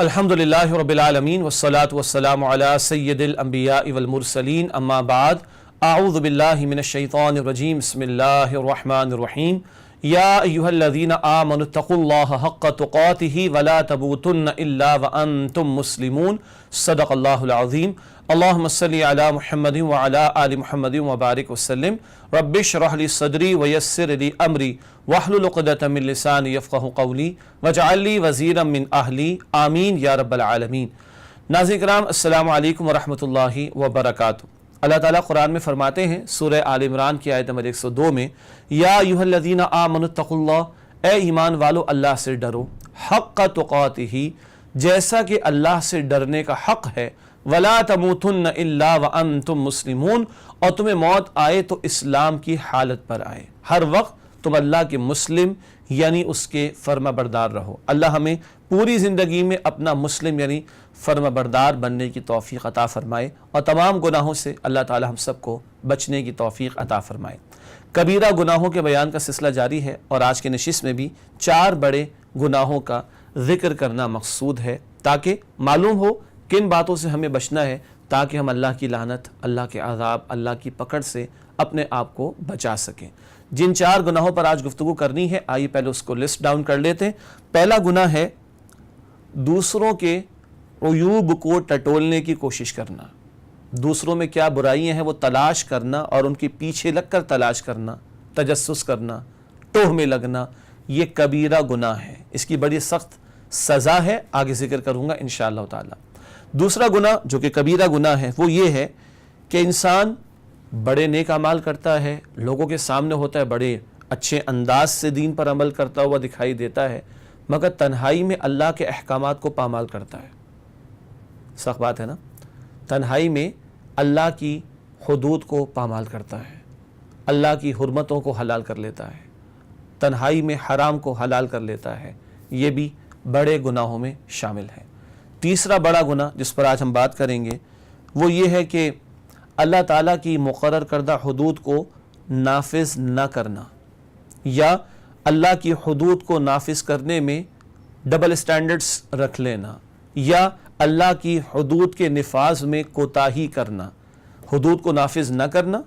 الحمدللہ رب العالمین والصلاة والسلام علی سید الانبیاء والمرسلین اما بعد اعوذ باللہ من الشیطان الرجیم بسم اللہ الرحمن الرحیم یا ایہا الذین آمنوا اتقوا اللہ حق تقاتہ ولا تموتن الا وانتم مسلمون صدق اللہ العظیم اللہم صلی علی محمد وعلی آل محمد وبارک وسلم رب اشرح لی صدری ویسر لی امری واحلل عقدۃ من لسانی یفقہوا قولی واجعل لی وزیرا من اہلی آمین یا رب العالمین۔ ناظرین کرام السلام علیکم ورحمۃ اللہ وبرکاتہ۔ اللہ تعالیٰ قرآن میں فرماتے ہیں سورہ آل عمران کی آیت نمبر 102 میں یا ایھا الذین آمنوا اتقوا اللہ، اے ایمان والو اللہ سے ڈرو، حق تقاتہ، جیسا کہ اللہ سے ڈرنے کا حق ہے، ولا تموتن الا وانتم مسلمون، اور تمہیں موت آئے تو اسلام کی حالت پر آئے، ہر وقت تم اللہ کے مسلم یعنی اس کے فرما بردار رہو۔ اللہ ہمیں پوری زندگی میں اپنا مسلم یعنی فرما بردار بننے کی توفیق عطا فرمائے، اور تمام گناہوں سے اللہ تعالی ہم سب کو بچنے کی توفیق عطا فرمائے۔ کبیرہ گناہوں کے بیان کا سلسلہ جاری ہے، اور آج کے نشست میں بھی 4 بڑے گناہوں کا ذکر کرنا مقصود ہے تاکہ معلوم ہو کن باتوں سے ہمیں بچنا ہے، تاکہ ہم اللہ کی لعنت، اللہ کے عذاب، اللہ کی پکڑ سے اپنے آپ کو بچا سکیں۔ جن 4 گناہوں پر آج گفتگو کرنی ہے، آئیے پہلے اس کو لسٹ ڈاؤن کر لیتے ہیں۔ پہلا گناہ ہے دوسروں کے عیوب کو ٹٹولنے کی کوشش کرنا، دوسروں میں کیا برائیاں ہیں وہ تلاش کرنا اور ان کے پیچھے لگ کر تلاش کرنا، تجسس کرنا، ٹوہ میں لگنا، یہ کبیرہ گناہ ہے، اس کی بڑی سخت سزا ہے، آگے ذکر کروں گا انشاءاللہ تعالی۔ دوسرا گناہ جو کہ کبیرہ گناہ ہے وہ یہ ہے کہ انسان بڑے نیک اعمال کرتا ہے، لوگوں کے سامنے ہوتا ہے، بڑے اچھے انداز سے دین پر عمل کرتا ہوا دکھائی دیتا ہے، مگر تنہائی میں اللہ کے احکامات کو پامال کرتا ہے۔ سخت بات ہے نا، تنہائی میں اللہ کی حدود کو پامال کرتا ہے، اللہ کی حرمتوں کو حلال کر لیتا ہے، تنہائی میں حرام کو حلال کر لیتا ہے، یہ بھی بڑے گناہوں میں شامل ہے۔ تیسرا بڑا گناہ جس پر آج ہم بات کریں گے وہ یہ ہے کہ اللہ تعالیٰ کی مقرر کردہ حدود کو نافذ نہ کرنا، یا اللہ کی حدود کو نافذ کرنے میں ڈبل سٹینڈرڈز رکھ لینا، یا اللہ کی حدود کے نفاذ میں کوتاہی کرنا۔ حدود کو نافذ نہ کرنا،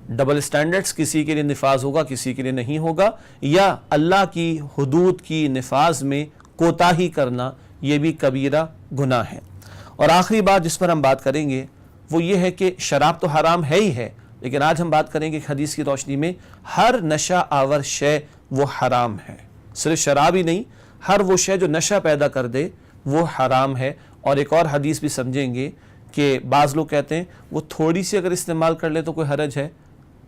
ڈبل سٹینڈرڈز، کسی کے لیے نفاذ ہوگا کسی کے لیے نہیں ہوگا، یا اللہ کی حدود کی نفاذ میں کوتاہی کرنا، یہ بھی کبیرہ گناہ ہے۔ اور آخری بات جس پر ہم بات کریں گے وہ یہ ہے کہ شراب تو حرام ہے ہی ہے، لیکن آج ہم بات کریں گے ایک حدیث کی روشنی میں ہر نشہ آور شے وہ حرام ہے۔ صرف شراب ہی نہیں، ہر وہ شے جو نشہ پیدا کر دے وہ حرام ہے۔ اور ایک اور حدیث بھی سمجھیں گے کہ بعض لوگ کہتے ہیں وہ تھوڑی سی اگر استعمال کر لے تو کوئی حرج ہے،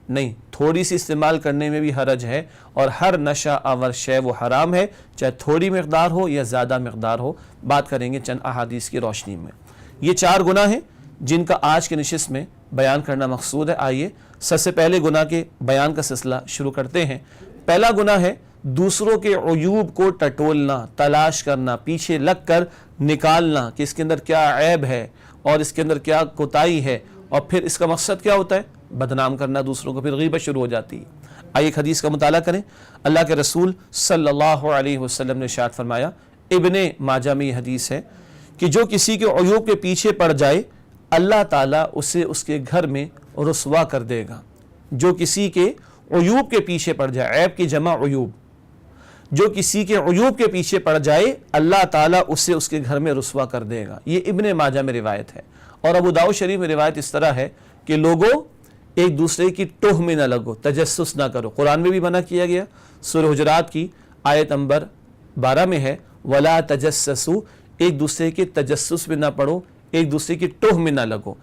نہیں، تھوڑی سی استعمال کرنے میں بھی حرج ہے، اور ہر نشہ آور شے وہ حرام ہے، چاہے تھوڑی مقدار ہو یا زیادہ مقدار ہو۔ بات کریں گے چند احادیث کی روشنی میں۔ یہ 4 گناہ ہیں جن کا آج کے نشست میں بیان کرنا مقصود ہے۔ آئیے سب سے پہلے گناہ کے بیان کا سلسلہ شروع کرتے ہیں۔ پہلا گناہ ہے دوسروں کے عیوب کو ٹٹولنا، تلاش کرنا، پیچھے لگ کر نکالنا کہ اس کے اندر کیا عیب ہے اور اس کے اندر کیا کوتاہی ہے، اور پھر اس کا مقصد کیا ہوتا ہے؟ بدنام کرنا دوسروں کو، پھر غیبت شروع ہو جاتی ہے۔ آئیے ایک حدیث کا مطالعہ کریں۔ اللہ کے رسول صلی اللہ علیہ وسلم نے ارشاد فرمایا، ابن ماجہ میں یہ حدیث ہے کہ جو کسی کے عیوب کے پیچھے پڑ جائے اللہ تعالیٰ اسے اس کے گھر میں رسوا کر دے گا۔ جو کسی کے عیوب کے پیچھے پڑ جائے، عیب کی جمع عیوب، جو کسی کے عیوب کے پیچھے پڑ جائے اللہ تعالیٰ اسے اس کے گھر میں رسوا کر دے گا۔ یہ ابن ماجہ میں روایت ہے۔ اور ابو داؤد شریف میں روایت اس طرح ہے کہ لوگوں ایک دوسرے کی ٹوہ میں نہ لگو، تجسس نہ کرو۔ قرآن میں بھی منع کیا گیا، سورہ حجرات کی آیت نمبر 12 میں ہے وَلَا تَجَسَّسُوا، ایک دوسرے کے تجسس میں نہ پڑو، ایک دوسرے کی ٹوہ میں نہ لگو۔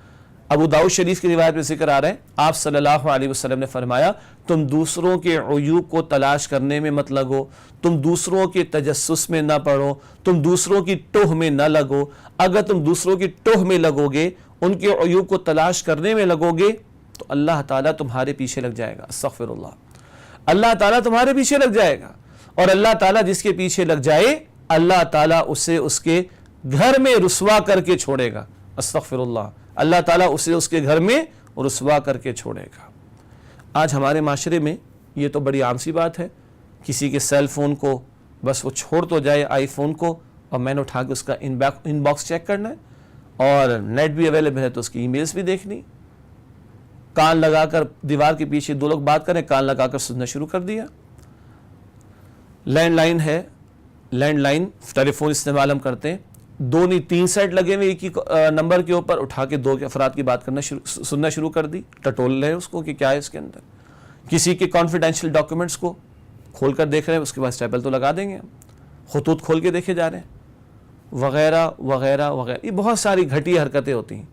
ابو داؤد شریف کی روایت میں ذکر آ رہا ہے، آپ صلی اللہ علیہ وسلم نے فرمایا تم دوسروں کے عیوب کو تلاش کرنے میں مت لگو، تم دوسروں کے تجسس میں نہ پڑو، تم دوسروں کی ٹوہ میں نہ لگو۔ اگر تم دوسروں کی ٹوہ میں لگو گے، ان کے عیوب کو تلاش کرنے میں لگو گے تو اللہ تعالیٰ تمہارے پیچھے لگ جائے گا۔ استغفر اللہ، اللہ تعالیٰ تمہارے پیچھے لگ جائے گا، اور اللہ تعالیٰ جس کے پیچھے لگ جائے اللہ تعالیٰ اسے اس کے گھر میں رسوا کر کے چھوڑے گا۔ استغفر اللہ، اللہ تعالیٰ اسے اس کے گھر میں رسوا کر کے چھوڑے گا۔ آج ہمارے معاشرے میں یہ تو بڑی عام سی بات ہے، کسی کے سیل فون کو بس وہ چھوڑ تو جائے آئی فون کو، اور میں نے اٹھا کے اس کا ان باکس چیک کرنا ہے, اور نیٹ بھی اویلیبل ہے تو اس کی ای میلز بھی دیکھنی. کان لگا کر دیوار کے پیچھے دو لوگ بات کریں, کان لگا کر سننا شروع کر دیا. لینڈ لائن ہے, لینڈ لائن ٹیلی فون استعمال ہم کرتے ہیں, 2 نہیں 3 سیٹ لگے ہوئے ایک ہی نمبر کے اوپر, اٹھا کے 2 افراد کی بات کرنا سننا شروع کر دی. ٹٹول رہے اس کو کہ کیا ہے اس کے اندر, کسی کے کانفیڈینشیل ڈاکیومنٹس کو کھول کر دیکھ رہے ہیں, اس کے بعد اسٹیپل تو لگا دیں گے ہم, خطوط کھول کے دیکھے جا رہے ہیں, وغیرہ وغیرہ وغیرہ. یہ بہت ساری گھٹیا حرکتیں ہوتی ہیں.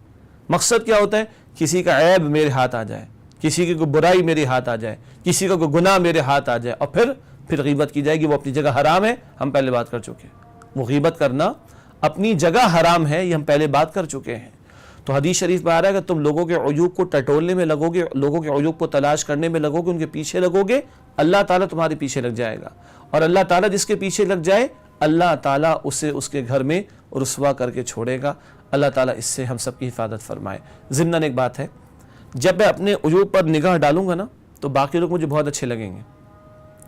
مقصد کیا ہوتا ہے, کسی کا عیب میرے ہاتھ آ جائے, کسی کی کوئی برائی میرے ہاتھ آ جائے, کسی کا کوئی گناہ میرے ہاتھ آ جائے, اور پھر غیبت کی جائے گی. وہ اپنی جگہ حرام ہے, ہم پہلے بات کر چکے ہیں. وہ غیبت کرنا اپنی جگہ حرام ہے, یہ ہم پہلے بات کر چکے ہیں. تو حدیث شریف میں آ رہا ہے کہ تم لوگوں کے عیوب کو ٹٹولنے میں لگو گے, لوگوں کے عیوب کو تلاش کرنے میں لگو گے, ان کے پیچھے لگو گے, اللہ تعالیٰ تمہارے پیچھے لگ جائے گا. اور اللہ تعالیٰ جس کے پیچھے لگ جائے, اللہ تعالیٰ اسے اس کے گھر میں رسوا کر کے چھوڑے گا. اللہ تعالیٰ اس سے ہم سب کی حفاظت فرمائے. ضمناً ایک بات ہے, جب میں اپنے عیوب پر نگاہ ڈالوں گا نا تو باقی لوگ مجھے بہت اچھے لگیں گے.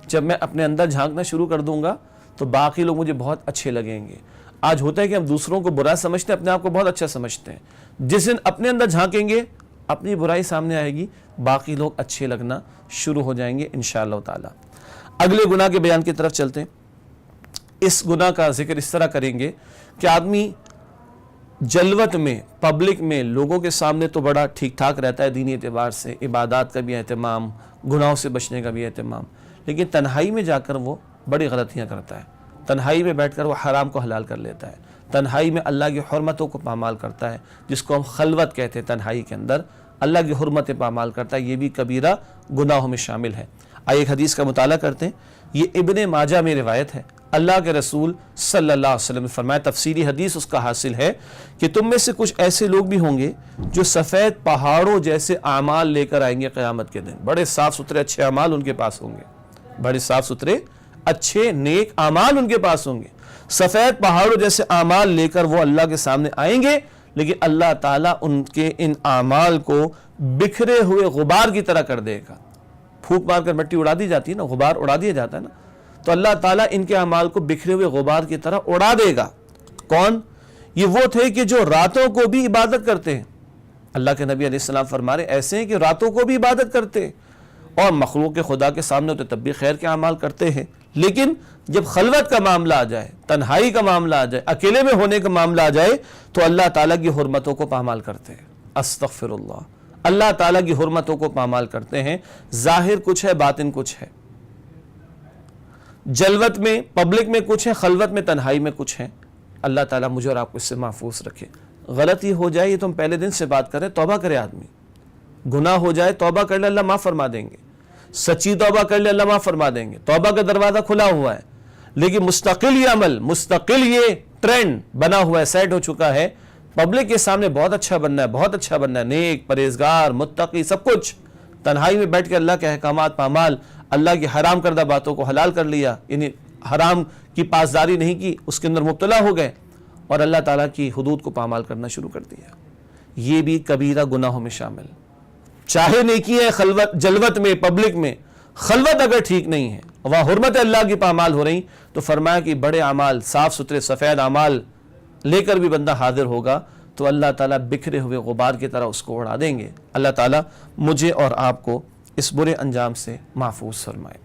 جب میں اپنے اندر جھانکنا شروع کر دوں گا تو باقی لوگ مجھے بہت اچھے لگیں گے. آج ہوتا ہے کہ ہم دوسروں کو برا سمجھتے ہیں, اپنے آپ کو بہت اچھا سمجھتے ہیں. جس دن اپنے اندر جھانکیں گے, اپنی برائی سامنے آئے گی, باقی لوگ اچھے لگنا شروع ہو جائیں گے انشاءاللہ تعالی. اگلے گناہ کے بیان کی طرف چلتے ہیں. اس گناہ کا ذکر اس طرح کریں گے کہ آدمی جلوت میں, پبلک میں, لوگوں کے سامنے تو بڑا ٹھیک ٹھاک رہتا ہے دینی اعتبار سے, عبادات کا بھی اہتمام, گناہوں سے بچنے کا بھی اہتمام, لیکن تنہائی میں جا کر وہ بڑی غلطیاں کرتا ہے. تنہائی میں بیٹھ کر وہ حرام کو حلال کر لیتا ہے. تنہائی میں اللہ کی حرمتوں کو پامال کرتا ہے, جس کو ہم خلوت کہتے ہیں. تنہائی کے اندر اللہ کی حرمتیں پامال کرتا ہے, یہ بھی کبیرہ گناہوں میں شامل ہے. آئیے ایک حدیث کا مطالعہ کرتے ہیں. یہ ابن ماجہ میں روایت ہے. اللہ کے رسول صلی اللہ علیہ وسلم نے فرمایا, تفسیری حدیث اس کا حاصل ہے کہ تم میں سے کچھ ایسے لوگ بھی ہوں گے جو سفید پہاڑوں جیسے اعمال لے کر آئیں گے قیامت کے دن. بڑے صاف ستھرے اچھے اعمال ان کے پاس ہوں گے, بڑے صاف ستھرے اچھے نیک اعمال ان کے پاس ہوں گے. سفید پہاڑوں جیسے اعمال لے کر وہ اللہ کے سامنے آئیں گے, لیکن اللہ تعالیٰ ان کے ان اعمال کو بکھرے ہوئے غبار کی طرح کر دے گا. پھونک مار کر مٹی اڑا دی جاتی ہے نا, غبار اڑا دیا جاتا ہے نا, تو اللہ تعالیٰ ان کے اعمال کو بکھرے ہوئے غبار کی طرح اڑا دے گا. کون؟ یہ وہ تھے کہ جو راتوں کو بھی عبادت کرتے ہیں. اللہ کے نبی علیہ السلام فرما رہے ایسے ہیں کہ راتوں کو بھی عبادت کرتے ہیں, اور مخلوق خدا کے سامنے ہوتے تب بھی خیر کے اعمال کرتے ہیں, لیکن جب خلوت کا معاملہ آ جائے, تنہائی کا معاملہ آ جائے, اکیلے میں ہونے کا معاملہ آ جائے, تو اللہ تعالیٰ کی حرمتوں کو پامال کرتے ہیں. استغفر اللہ, اللہ تعالیٰ کی حرمتوں کو پامال کرتے ہیں. ظاہر کچھ ہے, باطن کچھ ہے. جلوت میں, پبلک میں کچھ ہے, خلوت میں, تنہائی میں کچھ ہے. اللہ تعالیٰ مجھے اور آپ کو اس سے محفوظ رکھے. غلطی ہو جائے, یہ تو ہم پہلے دن سے بات کریں, توبہ کرے آدمی. گناہ ہو جائے, توبہ کر لے, اللہ معاف فرما دیں گے. سچی توبہ کر لے, اللہ معاف فرما دیں گے. توبہ کا دروازہ کھلا ہوا ہے, لیکن مستقل یہ عمل, مستقل یہ ٹرینڈ بنا ہوا ہے, سیٹ ہو چکا ہے. پبلک کے سامنے بہت اچھا بننا ہے, بہت اچھا بننا ہے, نیک, پرہیزگار, متقی, سب کچھ. تنہائی میں بیٹھ کے اللہ کے احکامات پامال, اللہ کی حرام کردہ باتوں کو حلال کر لیا, یعنی حرام کی پاسداری نہیں کی, اس کے اندر مبتلا ہو گئے, اور اللہ تعالیٰ کی حدود کو پامال کرنا شروع کر دیا. یہ بھی کبیرہ گناہوں میں شامل. چاہے نیکی ہے خلوت, جلوت میں, پبلک میں, خلوت اگر ٹھیک نہیں ہے, وہاں حرمت اللہ کی پامال ہو رہی, تو فرمایا کہ بڑے اعمال, صاف ستھرے سفید اعمال لے کر بھی بندہ حاضر ہوگا, تو اللہ تعالیٰ بکھرے ہوئے غبار کی طرح اس کو اڑا دیں گے. اللہ تعالیٰ مجھے اور آپ کو اس برے انجام سے محفوظ فرمائے,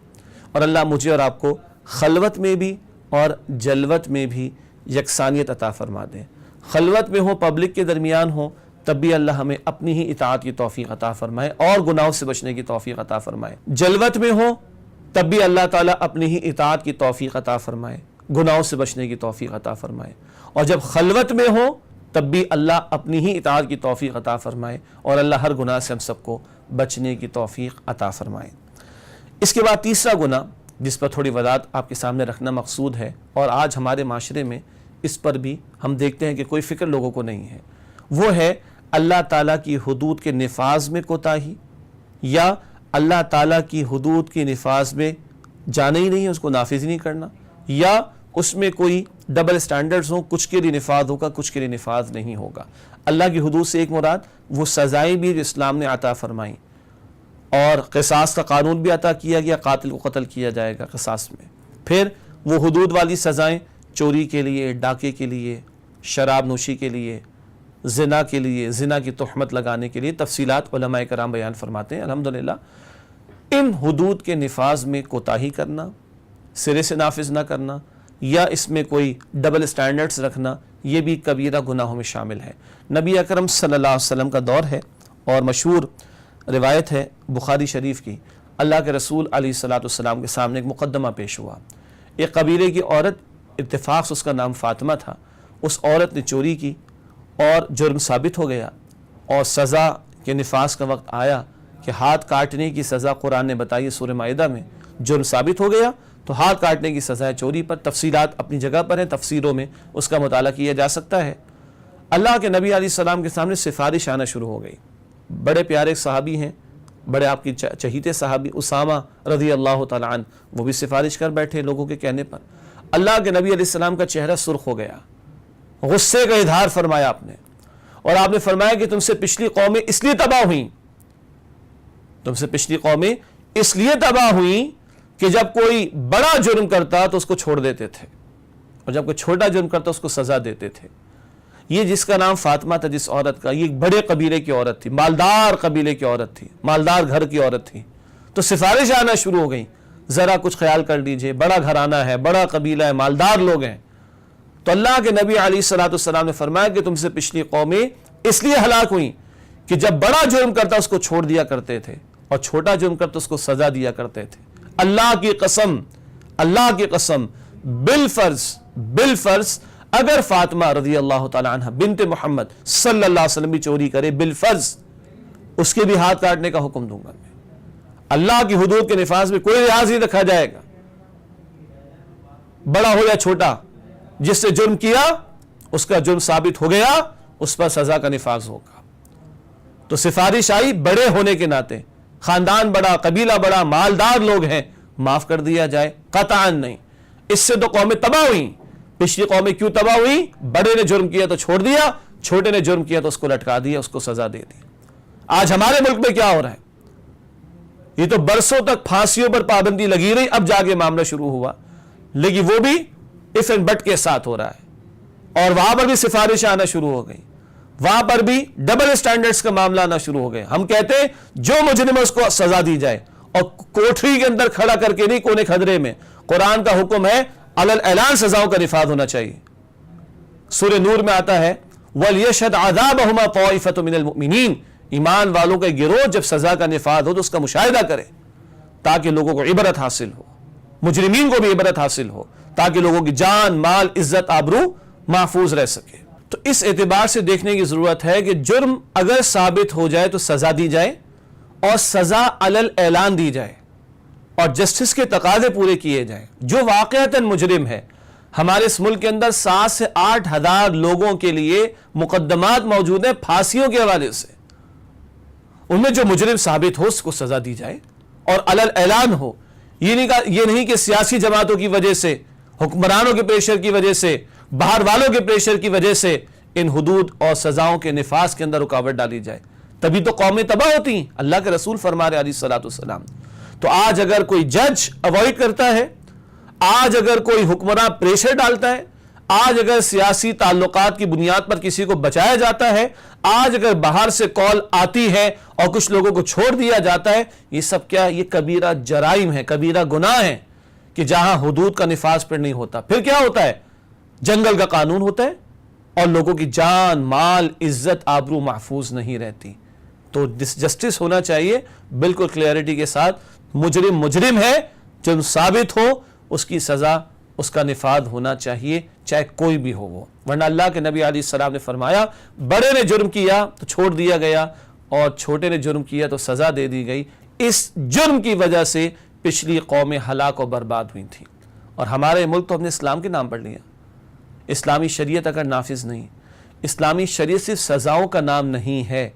اور اللہ مجھے اور آپ کو خلوت میں بھی اور جلوت میں بھی یکسانیت عطا فرما دے. خلوت میں ہو, پبلک کے درمیان ہو, تب بھی اللہ ہمیں اپنی ہی اطاعت کی توفیق عطا فرمائے اور گناہوں سے بچنے کی توفیق عطا فرمائے. جلوت میں ہو تب بھی اللہ تعالیٰ اپنی ہی اطاعت کی توفیق عطا فرمائے, گناہوں سے بچنے کی توفیق عطا فرمائے. اور جب خلوت میں ہو تب بھی اللہ اپنی ہی اطاعت کی توفیق عطا فرمائے, اور اللہ ہر گناہ سے ہم سب کو بچنے کی توفیق عطا فرمائے. اس کے بعد تیسرا گناہ جس پر تھوڑی وضاحت آپ کے سامنے رکھنا مقصود ہے, اور آج ہمارے معاشرے میں اس پر بھی ہم دیکھتے ہیں کہ کوئی فکر لوگوں کو نہیں ہے, وہ ہے اللہ تعالیٰ کی حدود کے نفاذ میں کوتاہی, یا اللہ تعالیٰ کی حدود کے نفاذ میں جانا ہی نہیں ہے, اس کو نافذ ہی نہیں کرنا, یا اس میں کوئی ڈبل سٹینڈرڈز ہوں, کچھ کے لیے نفاذ ہوگا, کچھ کے لیے نفاذ نہیں ہوگا. اللہ کی حدود سے ایک مراد وہ سزائیں بھی جو اسلام نے عطا فرمائیں, اور قصاص کا قانون بھی عطا کیا گیا, قاتل کو قتل کیا جائے گا قصاص میں. پھر وہ حدود والی سزائیں چوری کے لیے، ڈاکے کے لیے، شراب نوشی کے لیے، زنا کے لیے، زنا کی تہمت لگانے کے لیے تفصیلات علماء کرام بیان فرماتے ہیں۔ الحمدللہ ان حدود کے نفاذ میں کوتاہی کرنا، سرے سے نافذ نہ کرنا یا اس میں کوئی ڈبل سٹینڈرڈز رکھنا، یہ بھی کبیرہ گناہوں میں شامل ہے۔ نبی اکرم صلی اللہ علیہ وسلم کا دور ہے اور مشہور روایت ہے بخاری شریف کی، اللہ کے رسول علیہ السلام کے سامنے ایک مقدمہ پیش ہوا۔ ایک قبیلے کی عورت، اتفاق سے اس کا نام فاطمہ تھا، اس عورت نے چوری کی اور جرم ثابت ہو گیا، اور سزا کے نفاذ کا وقت آیا کہ ہاتھ کاٹنے کی سزا قرآن نے بتائی ہے سورہ مائدہ میں۔ جرم ثابت ہو گیا تو ہاتھ کاٹنے کی سزا ہے چوری پر۔ تفصیلات اپنی جگہ پر ہیں، تفسیروں میں اس کا مطالعہ کیا جا سکتا ہے۔ اللہ کے نبی علیہ السلام کے سامنے سفارش آنا شروع ہو گئی۔ بڑے پیارے صحابی ہیں، بڑے آپ کی چہیتے صحابی اسامہ رضی اللہ تعالیٰ عنہ، وہ بھی سفارش کر بیٹھے لوگوں کے کہنے پر۔ اللہ کے نبی علیہ السلام کا چہرہ سرخ ہو گیا، غصے کا اظہار فرمایا آپ نے، اور آپ نے فرمایا کہ تم سے پچھلی قومیں اس لیے تباہ ہوئیں، تم سے پچھلی قومیں اس لیے تباہ ہوئیں کہ جب کوئی بڑا جرم کرتا تو اس کو چھوڑ دیتے تھے، اور جب کوئی چھوٹا جرم کرتا اس کو سزا دیتے تھے۔ یہ جس کا نام فاطمہ تھا، جس عورت کا، یہ ایک بڑے قبیلے کی عورت تھی، مالدار قبیلے کی عورت تھی، مالدار گھر کی عورت تھی، تو سفارش آنا شروع ہو گئی۔ ذرا کچھ خیال کر لیجئے، بڑا گھرانہ ہے، بڑا قبیلہ ہے، مالدار لوگ ہیں۔ تو اللہ کے نبی علیہ السلام نے فرمایا کہ تم سے پچھلی قومیں اس لیے ہلاک ہوئیں کہ جب بڑا جرم کرتا اس کو چھوڑ دیا کرتے تھے، اور چھوٹا جرم کرتا اس کو سزا دیا کرتے تھے۔ اللہ کی قسم، اللہ کی قسم، بالفرض اگر فاطمہ رضی اللہ تعالی عنہ بنت محمد صلی اللہ علیہ وسلم بھی چوری کرے، بالفرض اس کے بھی ہاتھ کاٹنے کا حکم دوں گا میں۔ اللہ کی حدود کے نفاذ میں کوئی لحاظ نہیں رکھا جائے گا، بڑا ہو یا چھوٹا، جس نے جرم کیا اس کا جرم ثابت ہو گیا، اس پر سزا کا نفاذ ہوگا۔ تو سفارش آئی بڑے ہونے کے ناطے، خاندان بڑا، قبیلہ بڑا، مالدار لوگ ہیں، معاف کر دیا جائے، قطعاً نہیں۔ اس سے تو قومیں تباہ ہوئیں۔ پچھلی قومیں کیوں تباہ ہوئیں؟ بڑے نے جرم کیا تو چھوڑ دیا، چھوٹے نے جرم کیا تو اس کو لٹکا دیا، اس کو سزا دے دی۔ آج ہمارے ملک میں کیا ہو رہا ہے؟ یہ تو برسوں تک پھانسیوں پر پابندی لگی رہی، اب جا کے معاملہ شروع ہوا، لیکن وہ بھی اف اینڈ بٹ کے ساتھ ہو رہا ہے، اور وہاں پر بھی سفارش آنا شروع ہو گئی، وہاں پر بھی ڈبل سٹینڈرڈز کا معاملہ آنا شروع ہو گئے۔ ہم کہتے ہیں جو مجرم ہے اس کو سزا دی جائے، اور کوٹری کے اندر کھڑا کر کے نہیں، کونے کھدرے میں۔ قرآن کا حکم ہے علی الاعلان سزاؤں کا نفاذ ہونا چاہیے۔ سورہ نور میں آتا ہے وَلْيَشْهَدْ عَذَابَهُمَا طَائِفَةٌ مِّنَ الْمُؤْمِنِينَ، ایمان والوں کا گروہ جب سزا کا نفاذ ہو تو اس کا مشاہدہ کرے، تاکہ لوگوں کو عبرت حاصل ہو، مجرمین کو بھی عبرت حاصل ہو، تاکہ لوگوں کی جان، مال، عزت، آبرو محفوظ رہ سکے۔ تو اس اعتبار سے دیکھنے کی ضرورت ہے کہ جرم اگر ثابت ہو جائے تو سزا دی جائے، اور سزا علی الاعلان دی جائے، اور جسٹس کے تقاضے پورے کیے جائیں۔ جو واقعتاً مجرم ہے، ہمارے اس ملک کے اندر 7 سے 8 ہزار لوگوں کے لیے مقدمات موجود ہیں پھانسیوں کے حوالے سے، ان میں جو مجرم ثابت ہو اس کو سزا دی جائے اور علی الاعلان ہو۔ یہ نہیں کہ سیاسی جماعتوں کی وجہ سے، حکمرانوں کے پریشر کی وجہ سے، باہر والوں کے پریشر کی وجہ سے ان حدود اور سزاؤں کے نفاذ کے اندر رکاوٹ ڈالی جائے، تبھی تو قومیں تباہ ہوتی ہیں۔ اللہ کے رسول فرما رہے علیہ السلام۔ تو آج اگر کوئی جج اوائڈ کرتا ہے، آج اگر کوئی حکمراں پریشر ڈالتا ہے، آج اگر سیاسی تعلقات کی بنیاد پر کسی کو بچایا جاتا ہے، آج اگر باہر سے کال آتی ہے اور کچھ لوگوں کو چھوڑ دیا جاتا ہے، یہ سب کیا؟ یہ کبیرہ جرائم ہے، کبیرہ گناہ ہے، کہ جہاں حدود کا نفاذ پر نہیں ہوتا۔ پھر کیا ہوتا ہے؟ جنگل کا قانون ہوتا ہے اور لوگوں کی جان، مال، عزت، آبرو محفوظ نہیں رہتی۔ تو جسٹس ہونا چاہیے بالکل کلیئرٹی کے ساتھ، مجرم ہے، جرم ثابت ہو اس کی سزا، اس کا نفاذ ہونا چاہیے، چاہے کوئی بھی ہو وہ۔ ورنہ اللہ کے نبی علیہ السلام نے فرمایا بڑے نے جرم کیا تو چھوڑ دیا گیا، اور چھوٹے نے جرم کیا تو سزا دے دی گئی۔ اس جرم کی وجہ سے پچھلی قومیں ہلاک و برباد ہوئی تھیں، اور ہمارے ملک تو ہم نے اسلام کے نام پر لیا۔ اسلامی شریعت اگر نافذ نہیں، اسلامی شریعت صرف سزاؤں کا نام نہیں ہے۔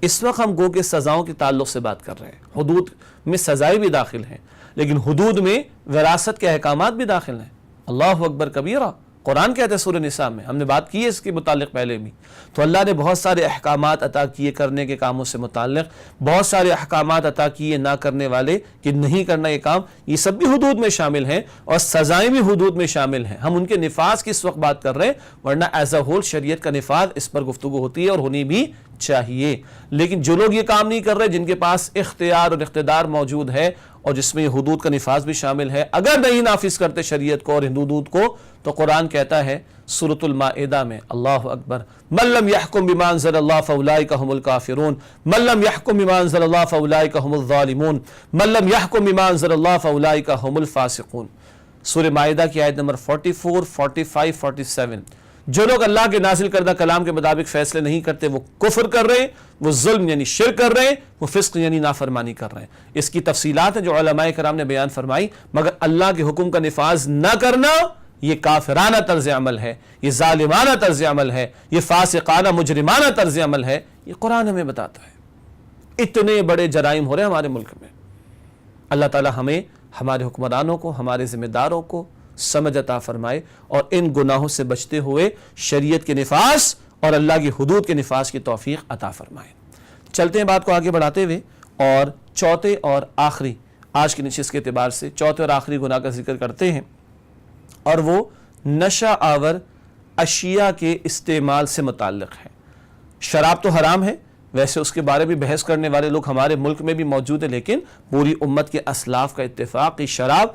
اس وقت ہم گو کے سزاؤں کے تعلق سے بات کر رہے ہیں، حدود میں سزائیں بھی داخل ہیں، لیکن حدود میں وراثت کے احکامات بھی داخل ہیں۔ اللہ اکبر کبیرہ، قرآن کہتا ہے سورہ نساء میں، ہم نے بات کی ہے اس کے متعلق پہلے بھی. تو اللہ نے بہت سارے احکامات عطا کیے کرنے کے کاموں سے متعلق، بہت سارے احکامات عطا کیے نہ کرنے والے کہ نہیں کرنا یہ کام، یہ سب بھی حدود میں شامل ہیں اور سزائیں بھی حدود میں شامل ہیں. ہم ان کے نفاذ کی اس وقت بات کر رہے ہیں، ورنہ ایز اے ہول شریعت کا نفاذ اس پر گفتگو ہوتی ہے اور ہونی بھی چاہیے. لیکن جو لوگ یہ کام نہیں کر رہے، جن کے پاس اختیار اور اقتدار موجود ہے اور جس میں یہ حدود کا نفاذ بھی شامل ہے، اگر نہیں نافذ کرتے شریعت کو اور حدود کو، تو قرآن کہتا ہے سورۃ المائدہ میں، اللہ اکبر، من لم يحكم بما انزل اللہ فاولئک هم الکافرون، من لم يحكم بما انزل اللہ فاولئک هم الظالمون، من لم يحكم بما انزل اللہ فاولئک هم الفاسقون. سورہ مائدہ کی آیت نمبر 44، 45، 47. جو لوگ اللہ کے نازل کردہ کلام کے مطابق فیصلے نہیں کرتے وہ کفر کر رہے ہیں، وہ ظلم یعنی شرک کر رہے ہیں، وہ فسق یعنی نافرمانی کر رہے ہیں. اس کی تفصیلات ہیں جو علماء کرام نے بیان فرمائی، مگر اللہ کے حکم کا نفاذ نہ کرنا یہ کافرانہ طرز عمل ہے، یہ ظالمانہ طرز عمل ہے، یہ فاسقانہ مجرمانہ طرز عمل ہے. یہ قرآن ہمیں بتاتا ہے. اتنے بڑے جرائم ہو رہے ہیں ہمارے ملک میں. اللہ تعالی ہمیں، ہمارے حکمرانوں کو، ہمارے ذمہ داروں کو سمجھ عطا فرمائے اور ان گناہوں سے بچتے ہوئے شریعت کے نفاذ اور اللہ کی حدود کے نفاذ کی توفیق عطا فرمائے. چلتے ہیں بات کو آگے بڑھاتے ہوئے اور چوتھے اور آخری، آج کی نشست کے اعتبار سے چوتھے اور آخری گناہ کا ذکر کرتے ہیں، اور وہ نشہ آور اشیاء کے استعمال سے متعلق ہے. شراب تو حرام ہے، ویسے اس کے بارے میں بحث کرنے والے لوگ ہمارے ملک میں بھی موجود ہیں، لیکن پوری امت کے اسلاف کا اتفاق کہ شراب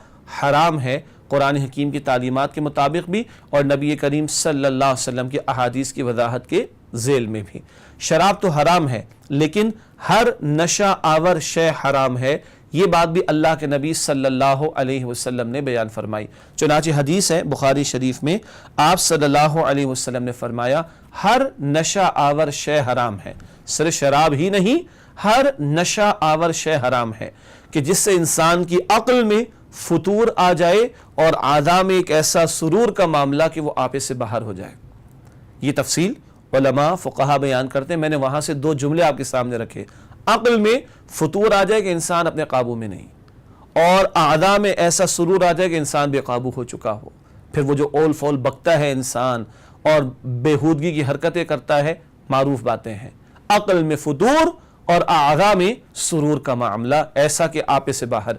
حرام ہے، قرآن حکیم کی تعلیمات کے مطابق بھی اور نبی کریم صلی اللہ علیہ وسلم کی احادیث کی وضاحت کے ذیل میں بھی. شراب تو حرام ہے، لیکن ہر نشہ آور شے حرام ہے. یہ بات بھی اللہ کے نبی صلی اللہ علیہ وسلم نے بیان فرمائی. چنانچہ حدیث ہے بخاری شریف میں، آپ صلی اللہ علیہ وسلم نے فرمایا ہر نشہ آور شے حرام ہے. صرف شراب ہی نہیں، ہر نشہ آور شے حرام ہے کہ جس سے انسان کی عقل میں فتور آ جائے اور اعضاء میں ایک ایسا سرور کا معاملہ کہ وہ آپے سے باہر ہو جائے. یہ تفصیل علماء فقہا بیان کرتے ہیں. میں نے وہاں سے دو جملے آپ کے سامنے رکھے. عقل میں فتور آ جائے کہ انسان اپنے قابو میں نہیں، اور اعضاء میں ایسا سرور آ جائے کہ انسان بے قابو ہو چکا ہو. پھر وہ جو اول فول بکتا ہے انسان اور بےہودگی کی حرکتیں کرتا ہے، معروف باتیں ہیں. عقل میں فتور اور اعضاء میں سرور کا معاملہ ایسا کہ آپے سے باہر.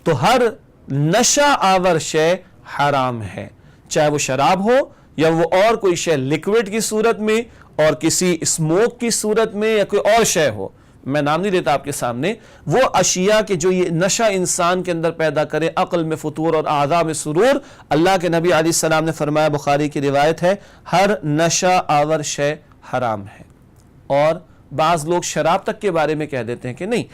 تو ہر نشہ آور شے حرام ہے، چاہے وہ شراب ہو یا وہ اور کوئی شے لیکوڈ کی صورت میں اور کسی اسموک کی صورت میں یا کوئی اور شے ہو. میں نام نہیں دیتا آپ کے سامنے. وہ اشیاء کے جو یہ نشہ انسان کے اندر پیدا کرے، عقل میں فتور اور اعضاء میں سرور، اللہ کے نبی علیہ السلام نے فرمایا، بخاری کی روایت ہے، ہر نشہ آور شے حرام ہے. اور بعض لوگ شراب تک کے بارے میں کہہ دیتے ہیں کہ نہیں،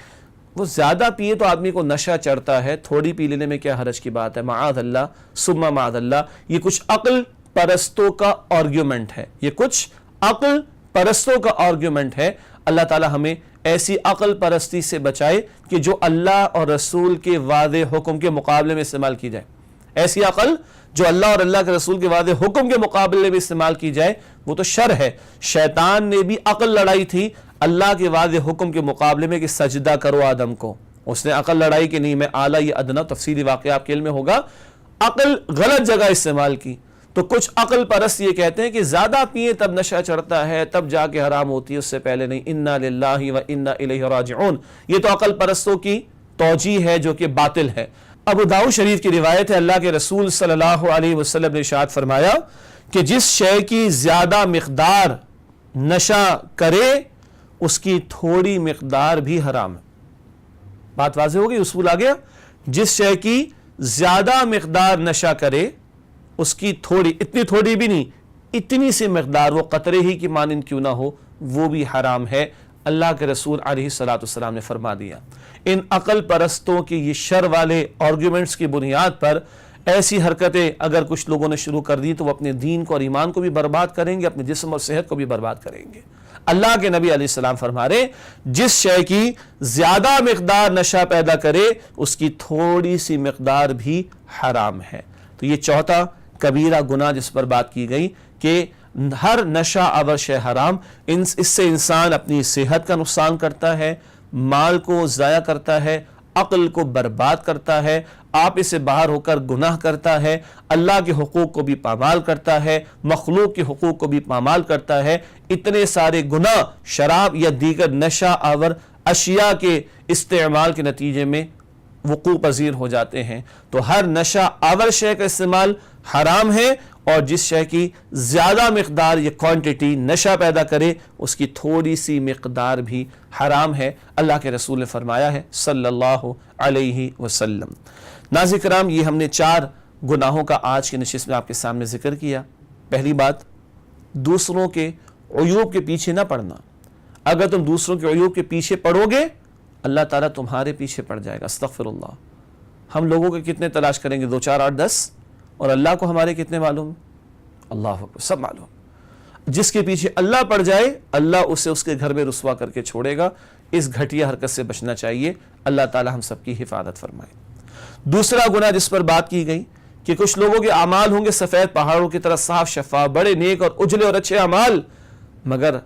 وہ زیادہ پیے تو آدمی کو نشہ چڑھتا ہے، تھوڑی پی لینے میں کیا حرج کی بات ہے. معاذ اللہ ثم معاذ اللہ. یہ کچھ عقل پرستوں کا آرگیومنٹ ہے، یہ کچھ عقل پرستوں کا آرگیومنٹ ہے. اللہ تعالی ہمیں ایسی عقل پرستی سے بچائے کہ جو اللہ اور رسول کے واضح حکم کے مقابلے میں استعمال کی جائے. ایسی عقل جو اللہ اور اللہ کے رسول کے واضح حکم کے مقابلے میں استعمال کی جائے وہ تو شر ہے. شیطان نے بھی عقل لڑائی تھی اللہ کے واضح حکم کے مقابلے میں کہ سجدہ کرو آدم کو. اس نے عقل لڑائی کہ نہیں میں اعلیٰ یہ ادنا، تفصیلی واقعہ آپ کے علم میں ہوگا. عقل غلط جگہ استعمال کی. تو کچھ عقل پرست یہ کہتے ہیں کہ زیادہ پیئے تب نشہ چڑھتا ہے، تب جا کے حرام ہوتی ہے، اس سے پہلے نہیں. انا للہ و انا الیہ راجعون. یہ تو عقل پرستوں کی توجیہ ہے جو کہ باطل ہے. ابو داؤد شریف کی روایت ہے، اللہ کے رسول صلی اللہ علیہ وسلم نے ارشاد فرمایا کہ جس شے کی زیادہ مقدار نشہ کرے اس کی تھوڑی مقدار بھی حرام ہے. بات واضح ہوگی، اصول آ گیا. جس شے کی زیادہ مقدار نشہ کرے اس کی تھوڑی، اتنی تھوڑی بھی نہیں، اتنی سی مقدار، وہ قطرے ہی کی مانند کیوں نہ ہو، وہ بھی حرام ہے. اللہ کے رسول علیہ السلام نے فرما دیا. ان عقل پرستوں کی یہ شر والے آرگیومنٹس کی بنیاد پر ایسی حرکتیں اگر کچھ لوگوں نے شروع کر دی تو وہ اپنے دین کو اور ایمان کو بھی برباد کریں گے، اپنے جسم اور صحت کو بھی برباد کریں گے. اللہ کے نبی علیہ السلام فرما رہے جس شے کی زیادہ مقدار نشہ پیدا کرے اس کی تھوڑی سی مقدار بھی حرام ہے. تو یہ چوتھا کبیرہ گناہ جس پر بات کی گئی کہ ہر نشہ آور شے حرام. اس سے انسان اپنی صحت کا نقصان کرتا ہے، مال کو ضائع کرتا ہے، عقل کو برباد کرتا ہے، آپ سے باہر ہو کر گناہ کرتا ہے، اللہ کے حقوق کو بھی پامال کرتا ہے، مخلوق کے حقوق کو بھی پامال کرتا ہے۔ اتنے سارے گناہ شراب یا دیگر نشہ آور اشیاء کے استعمال کے نتیجے میں وقوع پذیر ہو جاتے ہیں۔ تو ہر نشہ آور شے کا استعمال حرام ہے، اور جس شے کی زیادہ مقدار یا کوانٹٹی نشہ پیدا کرے اس کی تھوڑی سی مقدار بھی حرام ہے، اللہ کے رسول نے فرمایا ہے صلی اللہ علیہ وسلم۔ ناظرین کرام، یہ ہم نے 4 گناہوں کا آج کی نشست میں آپ کے سامنے ذکر کیا۔ پہلی بات، دوسروں کے عیوب کے پیچھے نہ پڑنا۔ اگر تم دوسروں کے عیوب کے پیچھے پڑو گے اللہ تعالیٰ تمہارے پیچھے پڑ جائے گا۔ استغفر اللہ۔ ہم لوگوں کے کتنے تلاش کریں گے، 2 4 8 10، اور اللہ کو ہمارے کتنے معلوم؟ اللہ کو سب معلوم۔ جس کے پیچھے اللہ پڑ جائے اللہ اسے اس کے گھر میں رسوا کر کے چھوڑے گا۔ اس گھٹیا حرکت سے بچنا چاہیے۔ اللہ تعالی ہم سب کی حفاظت فرمائے۔ دوسرا گناہ جس پر بات کی گئی کہ کچھ لوگوں کے اعمال ہوں گے سفید پہاڑوں کی طرح صاف شفاف، بڑے نیک اور اجلے اور اچھے اعمال، مگر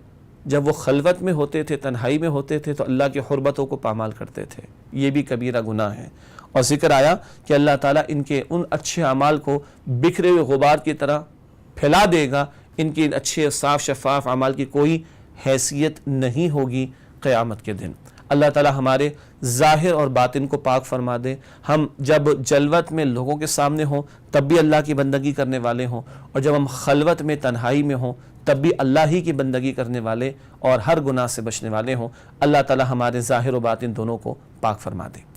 جب وہ خلوت میں ہوتے تھے، تنہائی میں ہوتے تھے، تو اللہ کی حرمتوں کو پامال کرتے تھے۔ یہ بھی کبیرہ گناہ ہے۔ اور ذکر آیا کہ اللہ تعالیٰ ان کے ان اچھے اعمال کو بکھرے ہوئے غبار کی طرح پھیلا دے گا۔ ان کے ان اچھے صاف شفاف اعمال کی کوئی حیثیت نہیں ہوگی قیامت کے دن۔ اللہ تعالیٰ ہمارے ظاہر اور باطن کو پاک فرما دے۔ ہم جب جلوت میں لوگوں کے سامنے ہوں تب بھی اللہ کی بندگی کرنے والے ہوں، اور جب ہم خلوت میں تنہائی میں ہوں تب بھی اللہ ہی کی بندگی کرنے والے اور ہر گناہ سے بچنے والے ہوں۔ اللہ تعالیٰ ہمارے ظاہر و باطن دونوں کو پاک فرما دے۔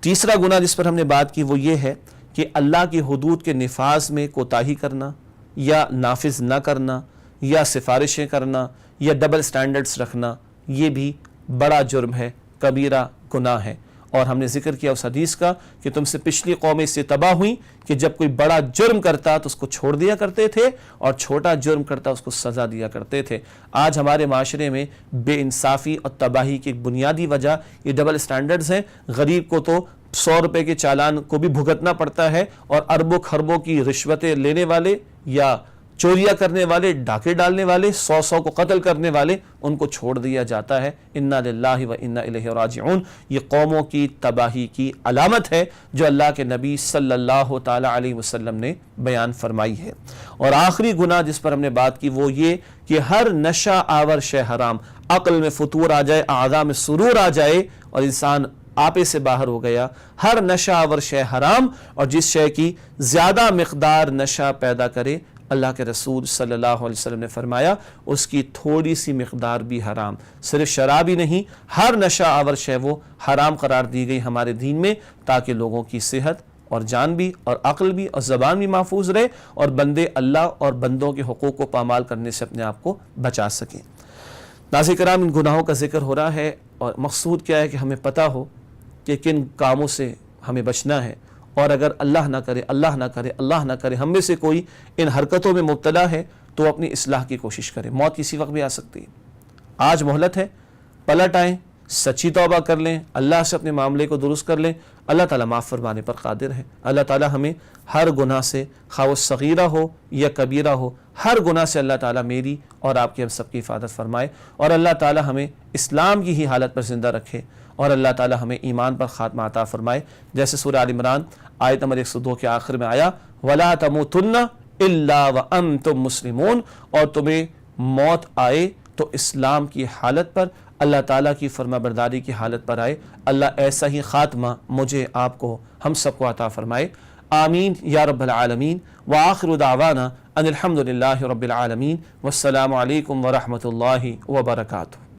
تیسرا گناہ جس پر ہم نے بات کی وہ یہ ہے کہ اللہ کی حدود کے نفاذ میں کوتاہی کرنا، یا نافذ نہ کرنا، یا سفارشیں کرنا، یا ڈبل سٹینڈرڈز رکھنا، یہ بھی بڑا جرم ہے، کبیرہ گناہ ہے۔ اور ہم نے ذکر کیا اس حدیث کا کہ تم سے پچھلی قومیں اس سے تباہ ہوئیں کہ جب کوئی بڑا جرم کرتا تو اس کو چھوڑ دیا کرتے تھے، اور چھوٹا جرم کرتا اس کو سزا دیا کرتے تھے۔ آج ہمارے معاشرے میں بے انصافی اور تباہی کی ایک بنیادی وجہ یہ ڈبل سٹینڈرڈز ہیں۔ غریب کو تو 100 روپے کے چالان کو بھی بھگتنا پڑتا ہے، اور اربوں خربوں کی رشوتیں لینے والے یا چوریاں کرنے والے، ڈاکے ڈالنے والے، 100 کو قتل کرنے والے، ان کو چھوڑ دیا جاتا ہے۔ انا للہ و انا الیہ راجعون۔ یہ قوموں کی تباہی کی علامت ہے جو اللہ کے نبی صلی اللہ تعالی علیہ وسلم نے بیان فرمائی ہے۔ اور آخری گناہ جس پر ہم نے بات کی وہ یہ کہ ہر نشہ آور شے حرام، عقل میں فطور آ جائے، اعضاء میں سرور آ جائے اور انسان آپے سے باہر ہو گیا، ہر نشہ آور شے حرام، اور جس شے کی زیادہ مقدار نشہ پیدا کرے اللہ کے رسول صلی اللہ علیہ وسلم نے فرمایا اس کی تھوڑی سی مقدار بھی حرام۔ صرف شراب ہی نہیں، ہر نشہ آور شے وہ حرام قرار دی گئی ہمارے دین میں، تاکہ لوگوں کی صحت اور جان بھی اور عقل بھی اور زبان بھی محفوظ رہے، اور بندے اللہ اور بندوں کے حقوق کو پامال کرنے سے اپنے آپ کو بچا سکیں۔ ناظرین کرام، ان گناہوں کا ذکر ہو رہا ہے، اور مقصود کیا ہے کہ ہمیں پتہ ہو کہ کن کاموں سے ہمیں بچنا ہے، اور اگر اللہ نہ کرے اللہ نہ کرے اللہ نہ کرے ہم میں سے کوئی ان حرکتوں میں مبتلا ہے تو اپنی اصلاح کی کوشش کرے۔ موت کسی وقت بھی آ سکتی ہے، آج مہلت ہے، پلٹ آئیں، سچی توبہ کر لیں، اللہ سے اپنے معاملے کو درست کر لیں، اللہ تعالیٰ معاف فرمانے پر قادر ہے۔ اللہ تعالیٰ ہمیں ہر گناہ سے، خواہ وہ صغیرہ ہو یا کبیرہ ہو، ہر گناہ سے اللہ تعالیٰ میری اور آپ کی ہم سب کی حفاظت فرمائے، اور اللہ تعالیٰ ہمیں اسلام کی ہی حالت پر زندہ رکھے، اور اللہ تعالیٰ ہمیں ایمان پر خاتمہ عطا فرمائے۔ جیسے سورہ آل عمران آیت نمبر 102 کے آخر میں آیا وَلَا تَمُوتُنَّ إِلَّا وَأَنْتُمْ مُسْلِمُونَ، اور تمہیں موت آئے تو اسلام کی حالت پر، اللہ تعالیٰ کی فرما برداری کی حالت پر آئے۔ اللہ ایسا ہی خاتمہ مجھے، آپ کو، ہم سب کو عطا فرمائے، آمین یا رب العالمین۔ وآخر دعوانا ان الحمد للہ رب العالمین، والسلام علیکم ورحمۃ اللہ وبرکاتہ۔